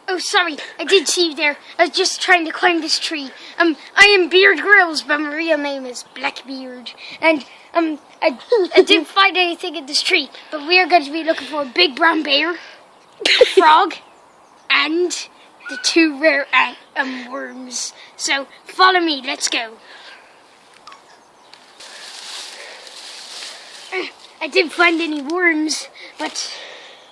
Oh, sorry, I did see you there. I was just trying to climb this tree. I am Beard Grillz, but my real name is Blackbeard. And, I didn't find anything in this tree, but we are going to be looking for a big brown bear, a frog, and the 2 rare worms. So, follow me, let's go. I didn't find any worms, but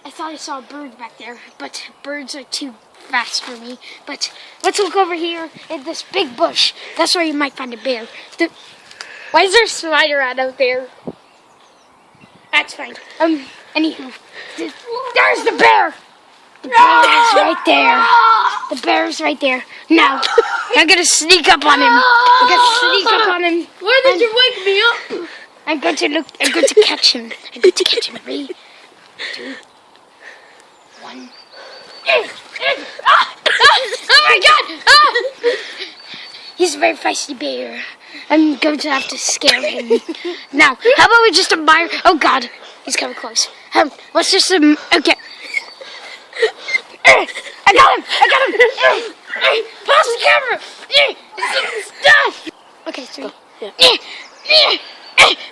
I thought I saw a bird back there, but birds are too fast for me. But let's look over here in this big bush. That's where you might find a bear. Why is there a spider out there? That's fine. Anywho, there's the bear! The bear's right there. The bear's right there. Now, I'm gonna sneak up on him. Why did you wake me up? I'm going to catch him. 3, 2, 1. Oh my God! He's a very feisty bear. I'm going to have to scare him. Now, how about we just admire? Oh God, he's coming close. Let's just okay. I got him! Pause the camera! Stop! Okay, 3.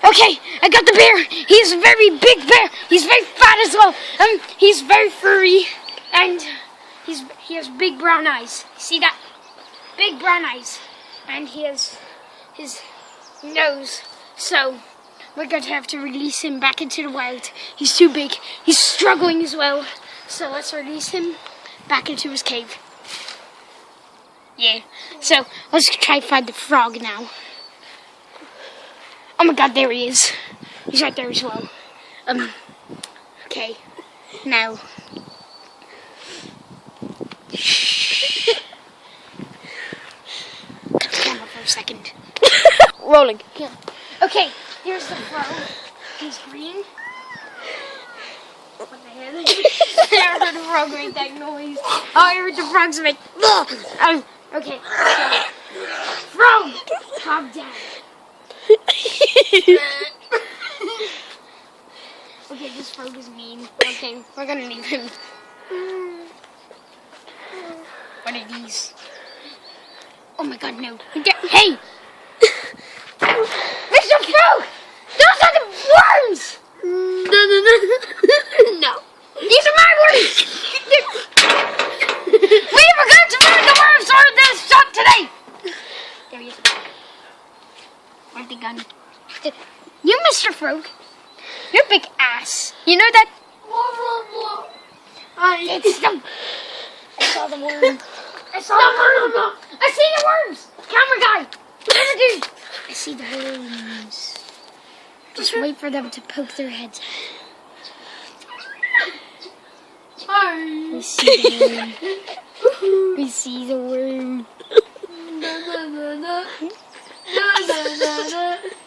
Okay, I got the bear. He's a very big bear. He's very fat as well. He's very furry, and he has big brown eyes. See that? Big brown eyes, and he has his nose. So we're going to have to release him back into the wild. He's too big. He's struggling as well. So let's release him back into his cave. Yeah. So let's try to find the frog now. Oh my God, there he is. He's right there as well. Okay. Now. Shh. Cut the camera for a second. Rolling. Yeah. Okay, here's the frog. He's green. What the hell? I heard the frog make that noise. Oh, I heard the frogs make. Okay. Frog! Calm down. Okay, this frog is mean. Okay, we're gonna leave him. What are these? Oh my God, no. Hey! Mr. Frog! Those are the worms! No. These are my worms! We forgot to bring the worms or this shot today! There he is. Where's the gun? You, Mr. Frog, you're a big ass. You know that? It's them. I saw the worm. I see the worms. Camera guy. Dude. I see the worms. Just wait for them to poke their heads out. We see the worm. We see the worm.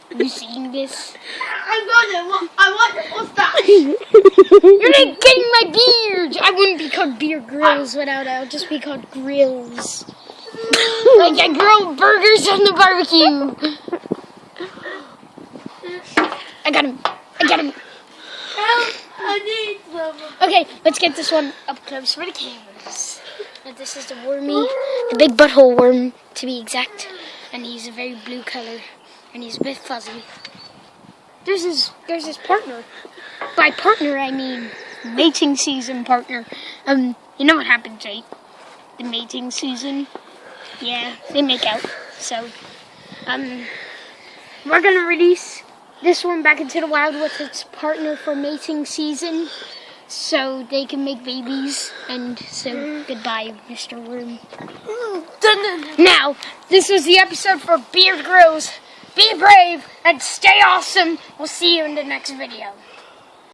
Have you seen this? I want it. What's that? You're not getting my beard! I wouldn't be called Beard Grillz without it. I would just be called grillz. Like I grill burgers on the barbecue. I got him. Help! I need some. Okay, let's get this one up close for the cameras. And this is the wormy, the big butthole worm to be exact. And he's a very blue color. And he's a bit fuzzy. There's his partner. By partner, I mean mating season partner. You know what happened, Jake? The mating season. Yeah, they make out. So, we're gonna release this one back into the wild with its partner for mating season, so they can make babies. And so, goodbye, Mr. Worm. Now, this was the episode for Beard Grillz. Be brave and stay awesome. We'll see you in the next video.